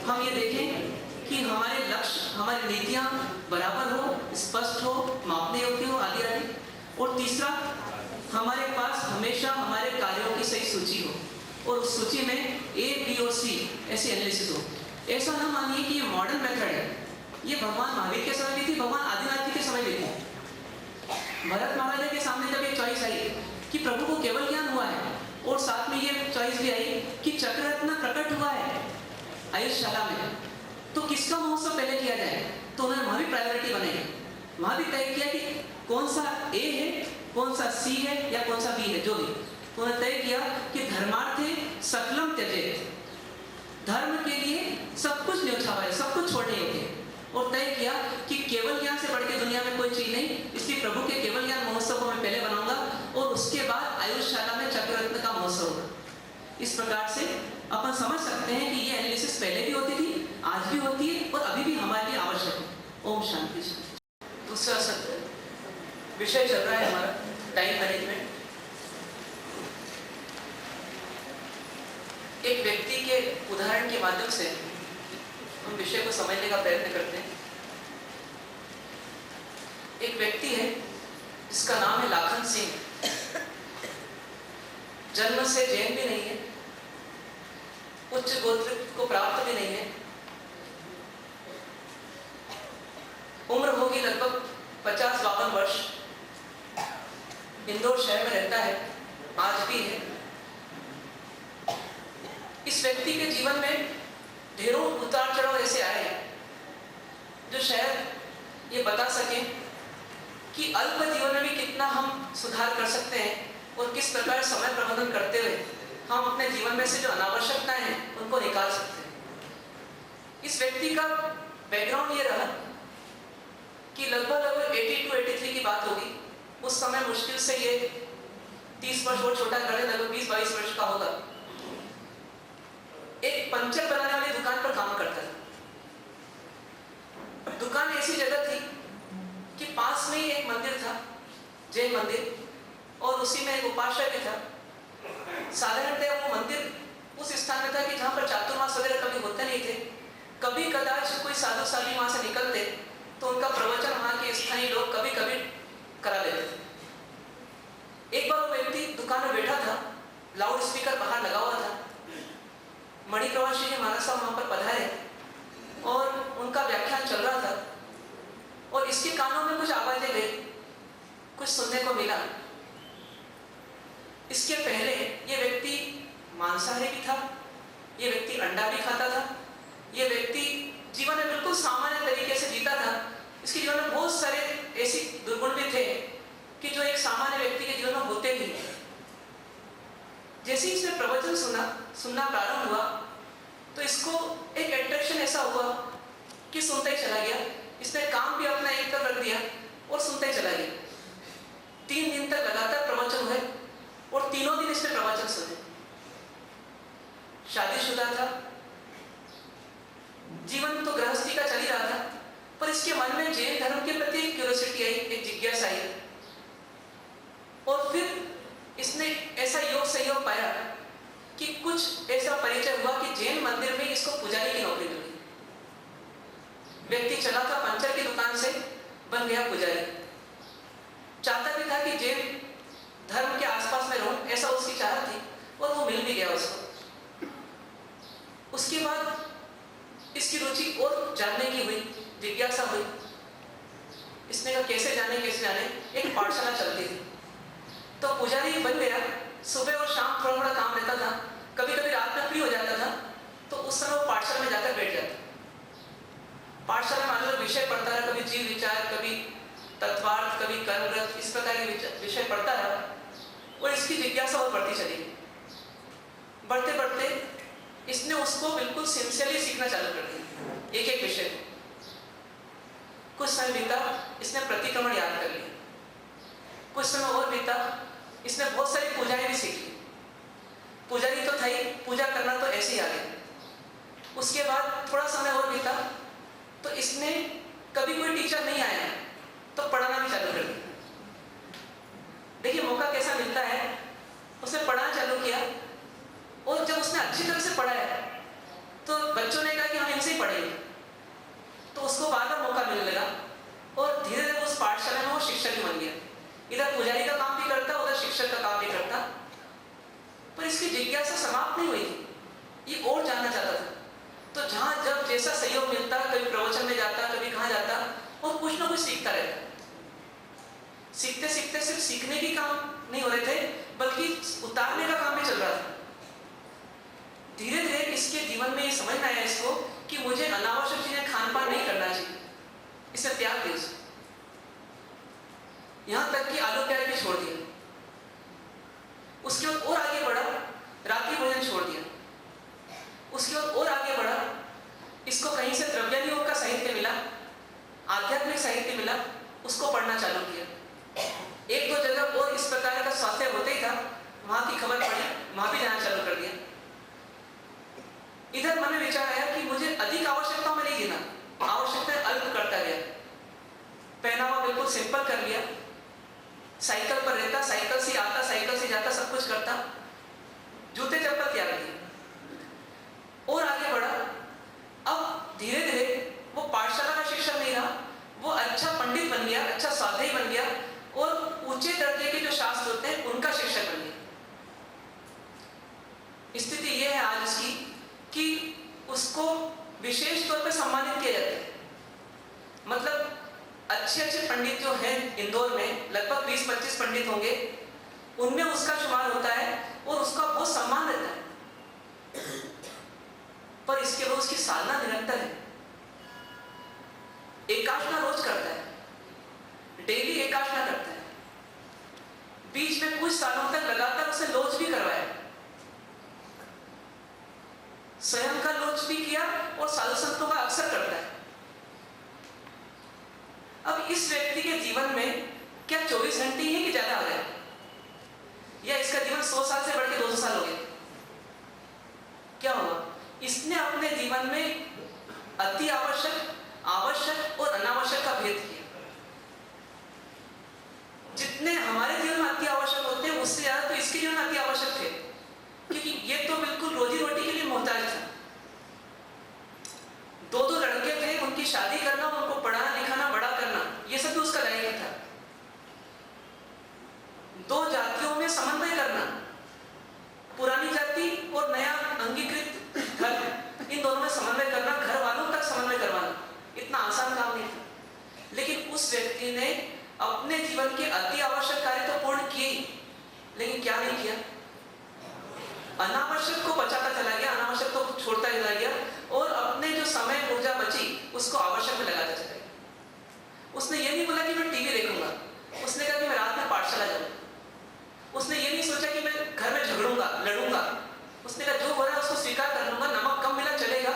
हम ये देखें कि हमारे लक्ष्य, हमारी नीतियाँ बराबर हो, स्पष्ट हो, मापने योग्य हो, आदि आदि। और तीसरा, हमारे पास हमेशा हमारे कार्यों की सही सूची हो और उस सूची में A, B और C ऐसी एनालिसिस हो। ऐसा ना मानिए कि ये मॉडर्न मेथड है, ये भगवान महावीर के समय भी थी, भगवान आदिनाथ जी के समय भी थी। भरत महाराजा के सामने जब एक चॉइस आई कि प्रभु को केवल ज्ञान हुआ है और साथ में ये चॉइस भी आई कि चक्ररत्न प्रकट हुआ है आयुष्शाला में, तो किसका महोत्सव पहले किया जाए? तो उन्होंने वहां भी प्रायोरिटी बनाई, वहां भी तय किया कि कौन सा A है, कौन सा C है या कौन सा B है, जो भी। तो उन्होंने तय किया कि धर्मार्थे सकलम त्यजेत, धर्म के लिए सब कुछ न्यौछावर है, सब कुछ छोड़ने योग्य है। और तय किया कि केवल ज्ञान से बढ़ के दुनिया में कोई चीज नहीं, इसलिए प्रभु के केवल ज्ञान महोत्सव को मैं पहले बनाऊंगा और उसके बाद आयुष्शाला में चक्ररत्न का महोत्सव होगा। इस प्रकार से अपन समझ सकते हैं कि ये एनालिसिस पहले भी होती थी, आज भी होती है और अभी भी हमारे लिए आवश्यक है। ओम शांति शांति। दूसरा सत्र विषय चल रहा है हमारा टाइम मैनेजमेंट। एक व्यक्ति के उदाहरण के माध्यम से हम विषय को समझने का प्रयत्न करते हैं। एक व्यक्ति है जिसका नाम है लाखन सिंह। जन्म से जैन भी नहीं है, उच्च गोत्र को प्राप्त भी नहीं है। उम्र होगी लगभग 50-52 वर्ष। इंदौर शहर में रहता है, आज भी है। इस व्यक्ति के जीवन में ढेरों उतार चढ़ाव ऐसे आए हैं जो शायद ये बता सकें कि अल्प जीवन में भी कितना हम सुधार कर सकते हैं और किस प्रकार समय प्रबंधन करते हुए हम अपने जीवन में से जो अनावश्यकताएं हैं उनको निकाल सकते हैं। इस व्यक्ति का बैकग्राउंड ये रहा कि लगभग 82-83 की बात होगी। उस समय मुश्किल से ये 30 वर्ष और छोटा कर लगभग 20-22 वर्ष का होगा। एक पंचर बनाने वाली दुकान पर काम करता था। दुकान ऐसी जगह थी कि पास में ही एक मंदिर था, जैन मंदिर, और उसी में एक उपासक भी था। साधारणतः वो मंदिर उस स्थान में था कि जहाँ पर चातुर्मास वगैरह कभी होते नहीं थे। कभी कदाच कोई साधु साध्वी वहां से निकलते तो उनका प्रवचन वहां के स्थानीय लोग कभी कभी करा देते थे। एक बार वो व्यक्ति दुकान में बैठा था, लाउड स्पीकर बाहर लगा हुआ था। मणिप्रवासी जी महाराज साहब वहां पर पधारे और उनका व्याख्यान चल रहा था और इसके कानों में कुछ आवाजें गई, कुछ सुनने को मिला। इसके पहले ये व्यक्ति मांसाहारी भी था, ये व्यक्ति अंडा भी खाता था, ये व्यक्ति जीवन में बिल्कुल सामान्य तरीके से जीता था। इसके जीवन में बहुत सारे ऐसी दुर्गुण भी थे कि जो एक सामान्य व्यक्ति के जीवन में होते नहीं। जैसे ही इसने प्रवचन सुनना प्रारंभ हुआ तो इसको एक अट्रैक्शन ऐसा हुआ कि सुनता ही चला गया। इसने काम भी अपना एक तरफ रख दिया और सुनता ही चला गया। 3 दिन तक लगातार प्रवचन हुए और तीनों दिन इसने प्रवचन सुने। शादीशुदा था, जीवन तो गृहस्थी का चल ही रहा था, पर इसके मन में जैन धर्म के प्रति एक क्यूरियोसिटी आई, एक जिज्ञासा आई। और फिर इसने ऐसा योग सहयोग पाया कि कुछ ऐसा परिचय हुआ कि जैन मंदिर में इसको पुजारी की नौकरी मिली। व्यक्ति चला था पंचर की दुकान से, बन गया पुजारी। चाहता भी था कि जैन धर्म के आसपास में रहूं, ऐसा उसकी चाहत थी और वो मिल भी गया उसको। उसके बाद इसकी रुचि और जानने की हुई, जिज्ञासा हुई। इसने कहा कैसे जाने। एक पाठशाला चलती थी तो पुजारी बन गया। सुबह और शाम थोड़ा थोड़ा काम रहता था, कभी कभी रात में फ्री हो जाता था तो उस समय वो पाठशाला में जाकर बैठ जाता। पाठशाला में अलग विषय पढ़ता रहा, कभी जीव विचार, कभी तत्वार्थ, कभी कर्मव्रत, इस प्रकार के विषय पढ़ता रहा और इसकी जिज्ञासा और बढ़ती चली। बढ़ते बढ़ते इसने उसको बिल्कुल सिंसियरली सीखना चालू कर दिया, एक एक विषय। कुछ समय बीता, इसने प्रतिक्रमण याद कर लिया। कुछ समय और बीता, इसने बहुत सारी पूजाएं भी सीखी। पुजारी तो था ही, पूजा करना तो ऐसे ही आ गया। उसके बाद थोड़ा समय और बीता तो इसने कभी कोई टीचर नहीं आया तो पढ़ाना भी चालू कर दिया। देखिए मौका कैसा मिलता है। उसने पढ़ाना चालू किया और जब उसने अच्छी तरह से पढ़ाया तो बच्चों ने कहा कि हम इनसे नहीं पढ़ेंगे तो उसको बार बार मौका मिलने लगा और धीरे धीरे उस पाठशाला में वो शिक्षक ही बन गया। इधर पुजारी का काम भी करता, उधर शिक्षक का काम भी करता, पर इसकी जिज्ञासा समाप्त नहीं हुई थी, ये और जानना चाहता था। तो जहां जब जैसा सहयोग मिलता, कभी प्रवचन में जाता, कभी कहां जाता, और कुछ ना कुछ सीखता रहता। सीखते सीखते सिर्फ सीखने की काम नहीं हो रहे थे, बल्कि उतारने का काम भी चल रहा था। धीरे धीरे इसके जीवन में ये समझ में आया इसको कि मुझे अनावश्यक चीजें खान पान नहीं करना चाहिए, इसे त्याग दे। यहां तक कि आलू प्याज भी छोड़ दिया। उसके बाद और आगे बढ़ा, रात्रि भोजन छोड़ दिया। उसके बाद और आगे बढ़ा, इसको कहीं से द्रव्यानी योग का साहित्य मिला, आध्यात्मिक साहित्य मिला, उसको पढ़ना चालू किया। एक दो जगह और इस प्रकार का स्वास्थ्य होते ही था, वहां की खबर पड़ी, वहां भी जाना चालू कर दिया। इधर मन में विचार आया कि मुझे अधिक आवश्यकताओं में नहीं जीना, आवश्यकताएं अल्प करता गया। पहनावा बिल्कुल सिंपल कर लिया, साइकिल पर रहता, साइकिल से आता, साइकिल से जाता, सब कुछ करता, जूते चप्पल त्याग दिए और आगे बढ़ा। अब धीरे धीरे वो पाठशाला का शिक्षक नहीं रहा, वो अच्छा पंडित बन गया, अच्छा साधु बन गया और ऊंचे दर्जे के जो शास्त्र होते हैं उनका शिक्षक बन गया। स्थिति यह है आज इसकी कि उसको विशेष तौर पर सम्मानित किया जाता है। मतलब अच्छे अच्छे पंडित जो हैं इंदौर में, लगभग 20-25 पंडित होंगे, उनमें उसका शुमार होता है और उसका बहुत सम्मान रहता है। पर इसके बाद उसकी साधना निरंतर है। एकाशना रोज करता है, डेली एकाशना करता है। बीच में कुछ सालों तक लगातार उसे लोच भी करवाया, स्वयं का लोच भी किया और साधु संतों का अक्सर करता है। अब इस व्यक्ति के जीवन में क्या 24 घंटे ही है कि ज्यादा आ गया, या इसका जीवन 100 साल से बढ़ के 200 साल हो गया? क्या हुआ? इसने अपने जीवन में अति आवश्यक, आवश्यक और अनावश्यक का भेद किया। जितने हमारे जीवन में अति आवश्यक होते हैं उससे ज्यादा तो इसके जीवन में अति आवश्यक थे, क्योंकि ये तो बिल्कुल रोजी रोटी के लिए मोहताज था। 2-2 लड़के थे, उनकी शादी करना, उनको पढ़ाना लिखाना, बड़ा करना, ये सब भी उसका दायित्व था। 2 जातियों में समन्वय करना, पुरानी जाति और नया अंगीकृत धर्म, इन दोनों में समन्वय करना, घर वालों तक समन्वय करवाना, इतना आसान काम नहीं था। लेकिन उस व्यक्ति ने अपने जीवन के अति आवश्यक कार्य तो पूर्ण किए, लेकिन क्या नहीं किया? अनावश्यक को बचाता चला गया, अनावश्यक को छोड़ता चला गया और अपने जो समय ऊर्जा बची उसको आवश्यक में लगाता चला गया। उसने ये नहीं बोला कि मैं टीवी देखूंगा, उसने कहा कि मैं रात में पाठशाला जाऊंगा। उसने ये नहीं सोचा कि मैं घर में झगड़ूंगा, लड़ूंगा। उसने कहा जो हो रहा है उसको स्वीकार कर लूंगा, नमक कम मिला चलेगा,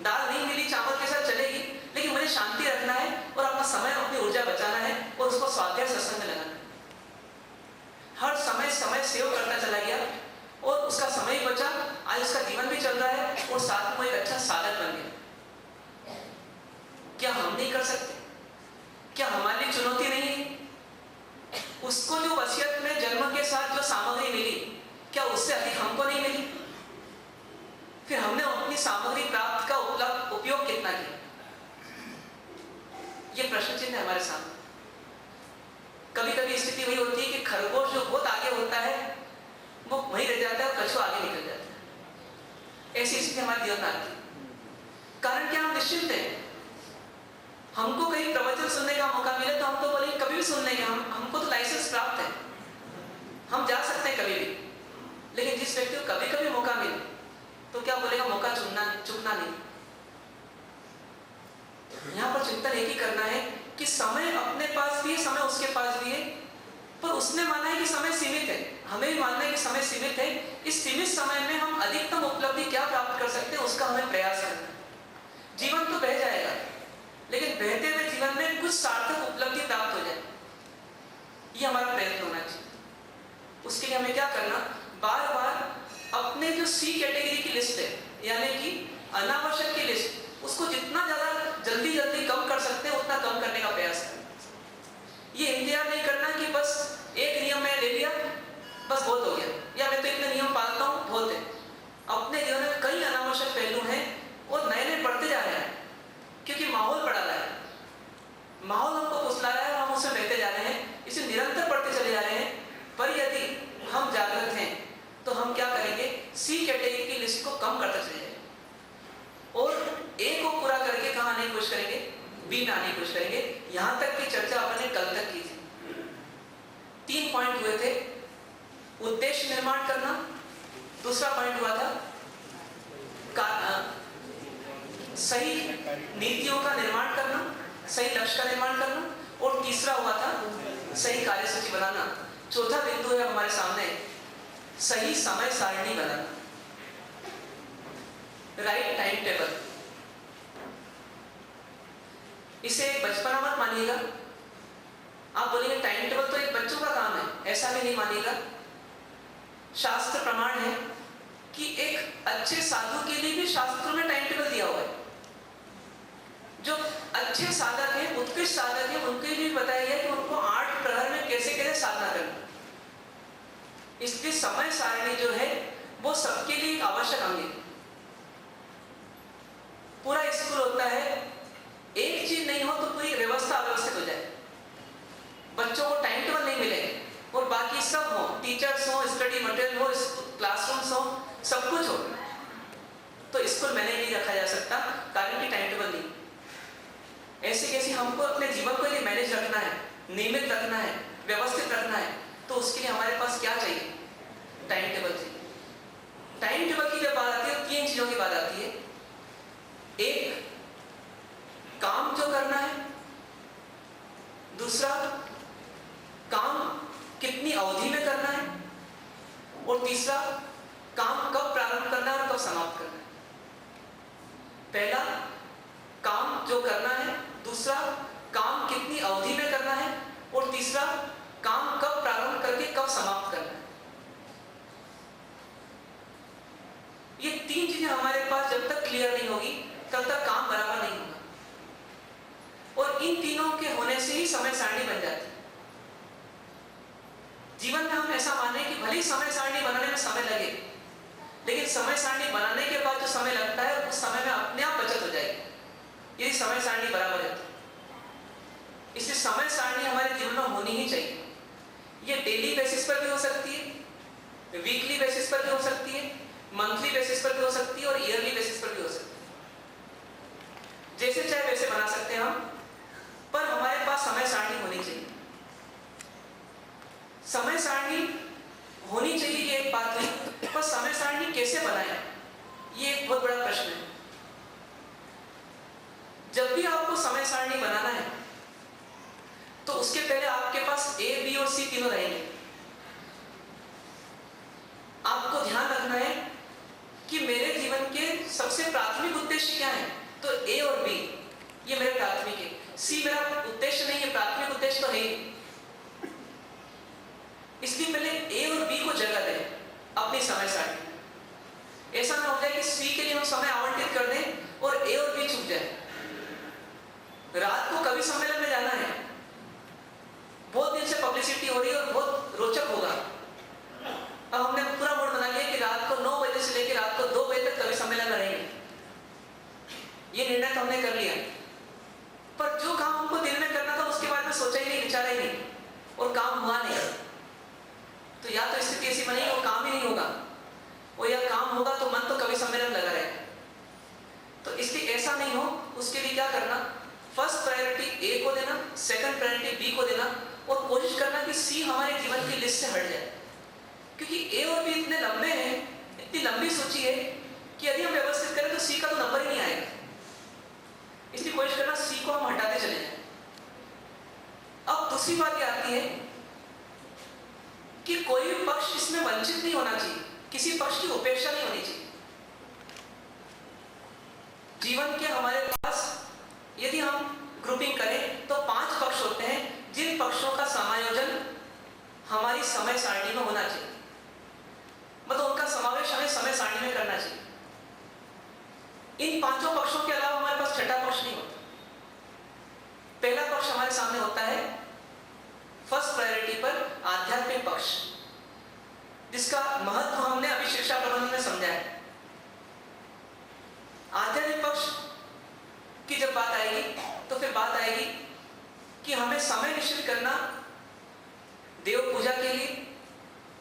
दाल नहीं मिली चावल के साथ चलेगी, लेकिन मुझे शांति रखना है और अपना समय, अपनी ऊर्जा बचाना है और उसको स्वाध्याय सत्संग में लगाना है। हर समय सेव करता चला गया और उसका समय ही बचा। आज उसका जीवन भी चल रहा है और साथ में एक अच्छा साधक बन गया। क्या हम नहीं कर सकते? क्या हमारी चुनौती नहीं है? उसको जो वसीयत में जन्म के साथ जो सामग्री मिली, क्या उससे अधिक हमको नहीं मिली? फिर हमने अपनी सामग्री प्राप्त का उपयोग कितना किया? ये प्रश्न चिन्ह है हमारे सामने। कभी कभी स्थिति वही होती है कि खरगोश जो बहुत आगे होता है वो वहीं रह जाता है और कछुआ आगे निकल जाता है। ऐसी स्थिति हमारे जीवन में आती है। कारण क्या? हम निश्चिंत हैं। हमको कहीं प्रवचन सुनने का मौका मिले तो हम तो बोलेंगे कभी भी सुन लेंगे, हमको तो लाइसेंस प्राप्त है, हम जा सकते हैं कभी भी। लेकिन जिस व्यक्ति को कभी कभी मौका मिले तो क्या बोलेगा? मौका चुकना नहीं। यहां पर चिंतन एक ही करना है कि समय अपने पास भी है, समय उसके पास भी है, पर उसने माना है कि समय सीमित है, हमें भी मानना है कि समय सीमित है। इस सीमित समय में हम अधिकतम उपलब्धि क्या प्राप्त कर सकते हैं उसका हमें प्रयास करना है। जीवन तो बह जाएगा, लेकिन बहते हुए जीवन में कुछ सार्थक उपलब्धि प्राप्त हो जाए, ये हमारा प्रयत्न होना चाहिए। उसके लिए हमें क्या करना? बार बार अपने जो सी कैटेगरी की लिस्ट है, यानी कि अनावश्यक की लिस्ट, उसको जितना ज्यादा जल्दी कम कर सकते हैं उतना कम करने का प्रयास करें। ये इंतजार नहीं करना कि बस एक नियम मैं ले लिया बस बहुत हो गया, या मैं तो इतने नियम पालता हूं बहुत है। अपने जीवन में कई अनावश्यक पहलू हैं और नए नए बढ़ते बी में आने की कोशिश करेंगे। यहां तक की चर्चा अपन ने कल तक की थी। 3 पॉइंट हुए थे, उद्देश्य निर्माण करना, दूसरा पॉइंट हुआ था सही नीतियों का निर्माण करना, सही लक्ष्य का निर्माण करना, और तीसरा हुआ था सही कार्यसूची बनाना। चौथा बिंदु है हमारे सामने सही समय सारणी बनाना, राइट टाइम टेबल। इसे बचपना मत मानिएगा। आप बोलेंगे टाइम टेबल तो एक बच्चों का काम है, ऐसा भी नहीं मानिएगा। शास्त्र प्रमाण है कि एक अच्छे साधु के लिए भी शास्त्रों में टाइम टेबल दिया हुआ है। जो अच्छे साधक हैं, उत्कृष्ट साधक हैं, उनके लिए बताया गया कि उनको 8 प्रहर में कैसे कैसे साधना करना। इसलिए समय सारणी जो है वो सबके लिए एक आवश्यक अंग है। पूरा स्कूल होता है, एक चीज नहीं हो तो पूरी व्यवस्था अव्यवस्थित हो जाए। बच्चों को टाइम टेबल नहीं मिले और बाकी सब हो, टीचर्स हो, स्टडी मटेरियल हो, क्लासरूम्स हो, सब कुछ हो, तो स्कूल मैंने नहीं रखा जा सकता, कारण कि टाइम टेबल नहीं। ऐसे कैसे हमको अपने जीवन को मैनेज रखना है, नियमित रखना है, व्यवस्थित रखना है, तो उसके लिए हमारे पास क्या चाहिए? टाइम टेबल चाहिए। टाइम टेबल की जब बात आती है तो 3 चीजों की बात आती है। एक, काम जो करना है, दूसरा काम कितनी अवधि में करना है, और तीसरा काम कब प्रारंभ करना है और कब समाप्त करना है। पहला, काम जो करना है, दूसरा काम कितनी अवधि में करना है, और तीसरा काम कब प्रारंभ करके कब समाप्त करना है। ये 3 चीजें हमारे पास जब तक क्लियर नहीं होगी तब तक काम बराबर नहीं होगा, और इन तीनों के होने से ही समय सारणी बन जाती है। जीवन में हम ऐसा माने कि भले ही समय सारणी बनाने में समय लगे, लेकिन समय सारणी बनाने के बाद जो समय लगता है उस समय में अपने आप बचत हो जाएगी यदि समय सारणी बराबर है तो। इसलिए समय सारणी हमारे जीवन में होनी ही चाहिए। ये डेली बेसिस पर भी हो सकती है, वीकली बेसिस पर भी हो सकती है, मंथली बेसिस पर भी हो सकती है, और ईयरली बेसिस पर भी हो सकती है। जैसे चाहे वैसे बना सकते हैं हम, पर हमारे पास समय सारणी होनी चाहिए। समय सारणी होनी चाहिए ये एक बात है, पर समय सारणी कैसे बनाएं ये एक बहुत बड़ा प्रश्न है। जब भी आपको समय सारणी बनाना है तो उसके पहले आपके पास ए, बी और सी तीनों रहेंगे। आपको ध्यान रखना है कि मेरे जीवन के सबसे प्राथमिक उद्देश्य क्या है, तो ए और बी ये मेरे प्राथमिक है, सी मेरा उद्देश्य नहीं है, प्राथमिक उद्देश्य तो है ही। इसलिए पहले ए और बी को जगह दें अपनी समय सारणी। ऐसा ना हो जाए कि सी के लिए हम समय आवंटित कर दें और ए और बी छूट जाए। रात को कवि सम्मेलन में जाना है, बहुत दिन से पब्लिसिटी हो रही है और बहुत रोचक होगा। अब हमने पूरा मूड बना लिया कि रात को 9 बजे से लेकर रात को 2 बजे तक कवि सम्मेलन में रहेंगे। ये निर्णय तो हमने कर लिया, पर जो काम हमको दिन में करना था उसके बाद में सोचा ही नहीं, विचारा ही नहीं, और काम हुआ नहीं। तो या तो स्थिति ऐसी बनेगी वो काम ही नहीं होगा, और या काम होगा तो मन तो कवि सम्मेलन लगा रहेगा। तो इसलिए ऐसा नहीं हो, उसके लिए क्या करना, फर्स्ट प्रायोरिटी ए को देना, सेकंड प्रायोरिटी बी को देना, और कोशिश करना कि सी हमारे जीवन की लिस्ट से हट जाए। क्योंकि ए और बी इतने लंबे हैं, इतनी लंबी सूची है कि यदि हम व्यवस्थित करें तो सी का तो नंबर ही नहीं आएगा। इसलिए कोशिश करना सी को हम हटाते चले जाएं। अब दूसरी बात ये आती है कि कोई भी पक्ष इसमें वंचित नहीं होना चाहिए, किसी पक्ष की उपेक्षा नहीं होनी चाहिए। जीवन के हमारे पास यदि हम ग्रुपिंग करें तो 5 पक्ष होते हैं, जिन पक्षों का समायोजन हमारी समय सारणी में होना चाहिए, मतलब उनका समावेश हमें समय सारणी में करना चाहिए। इन 5 पक्षों के अलावा हमारे पास छठा पक्ष नहीं होता। पहला पक्ष हमारे सामने होता है फर्स्ट प्रायोरिटी पर आध्यात्मिक पक्ष, जिसका महत्व हमने अभी शिक्षा प्रबंधन में समझा है। आध्यात्मिक पक्ष की जब बात आएगी तो फिर बात आएगी कि हमें समय निश्चित करना देव पूजा के लिए,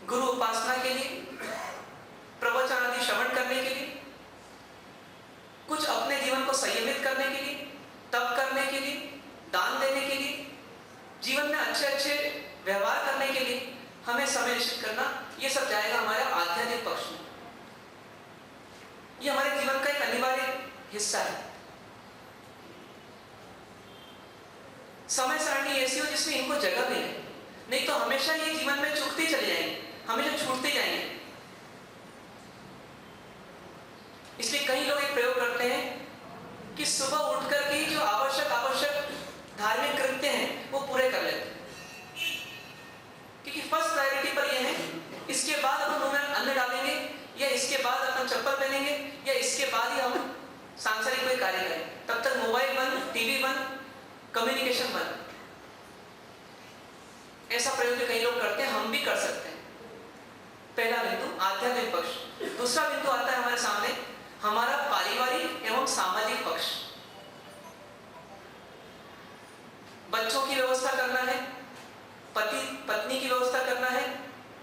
गुरु उपासना के लिए, प्रवचन आदि श्रवण करने के लिए, कुछ अपने जीवन को संयमित करने के लिए, तप करने करने के लिए, दान देने के लिए, जीवन में अच्छे अच्छे व्यवहार करने के लिए हमें समय निश्चित करना, ये सब जाएगा हमारे आध्यात्मिक पक्ष में। ये हमारे जीवन का एक अनिवार्य हिस्सा है। समय सारणी ऐसी हो जिसमें इनको जगह मिले, नहीं तो हमेशा ये जीवन में चूकते चले जाएंगे, हमेशा छूटते जाएंगे। इसलिए कई लोग एक प्रयोग करते हैं कि सुबह उठकर के जो आवश्यक धार्मिक कृत्य हैं वो पूरे कर लेते हैं, क्योंकि फर्स्ट प्रायोरिटी पर ये है, इसके बाद अपन मुंह में अन्न डालेंगे, या इसके बाद अपन चप्पल पहनेंगे, या इसके बाद ही हम सांसारिक कोई कार्य करें। तब तक मोबाइल बंद, टीवी बंद, कम्युनिकेशन बंद। ऐसा प्रयोग कई लोग करते हैं, हम भी कर सकते हैं। पहला बिंदु आध्यात्मिक पक्ष। दूसरा बिंदु आता है हमारे सामने हमारा पारिवारिक एवं सामाजिक पक्ष। बच्चों की व्यवस्था करना है, पति पत्नी की व्यवस्था करना है,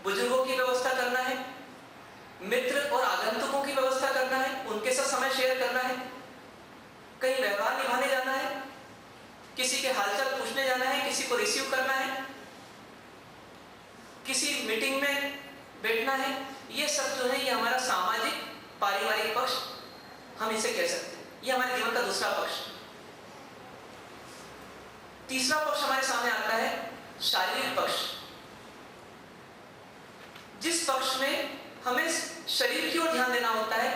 बुजुर्गों की व्यवस्था करना है, मित्र और आगंतुकों की व्यवस्था करना है, उनके साथ समय शेयर करना है, कहीं व्यवहार निभाने जाना है, किसी के हालचाल पूछने जाना है, किसी को रिसीव करना है, किसी मीटिंग में बैठना है। ये सब जो है ये हमारा सामाजिक पारिवारिक पक्ष हम इसे कह सकते हैं। ये हमारे जीवन का दूसरा पक्ष। तीसरा पक्ष हमारे सामने आता है शारीरिक पक्ष, जिस पक्ष में हमें शरीर की ओर ध्यान देना होता है।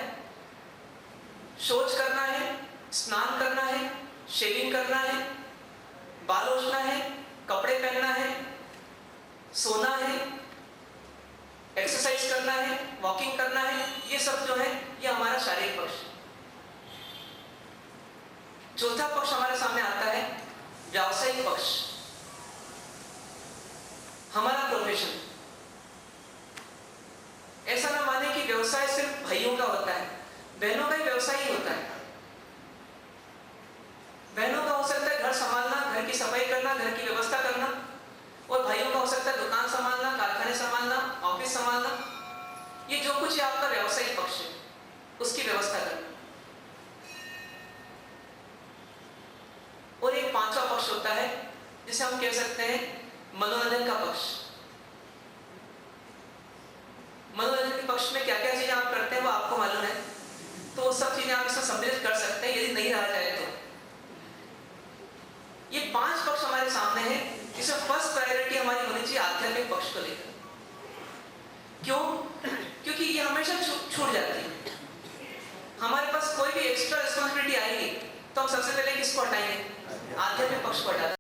शौच करना है, स्नान करना है, शेविंग करना है, बाल ओछना है, कपड़े पहनना है, सोना है, एक्सरसाइज करना है, वॉकिंग करना है। ये सब जो है ये हमारा शारीरिक पक्ष। चौथा पक्ष हमारे सामने आता है व्यावसायिक पक्ष, हमारा प्रोफेशन। ऐसा ना माने कि व्यवसाय सिर्फ भाइयों का होता है, बहनों का ही व्यवसाय ही होता है। बहनों का हो सकता है घर संभालना, घर की सफाई करना, घर की व्यवस्था करना, और भाइयों का हो सकता है दुकान संभालना, कारखाने संभालना, ऑफिस संभालना। ये जो कुछ है आपका व्यावसायिक पक्ष है, उसकी व्यवस्था करना। और एक पांचवा पक्ष होता है जिसे हम कह सकते हैं मनोरंजन का पक्ष। मनोरंजन के पक्ष में क्या क्या चीजें आप करते हैं वो आपको मालूम है, तो वो सब चीजें आप इसमें सम्मिलित कर सकते हैं यदि नहीं रहा जाए तो। ये पांच पक्ष हमारे सामने हैं, जिसमें फर्स्ट प्रायोरिटी हमारी होनी चाहिए आध्यात्मिक पक्ष को लेकर। क्यों? क्योंकि ये हमेशा छूट जाती है। हमारे पास कोई भी एक्स्ट्रा रिस्पॉन्सिबिलिटी आएगी तो हम सबसे पहले किसको हटाएंगे? आध्यात्मिक पक्ष को हटाएंगे।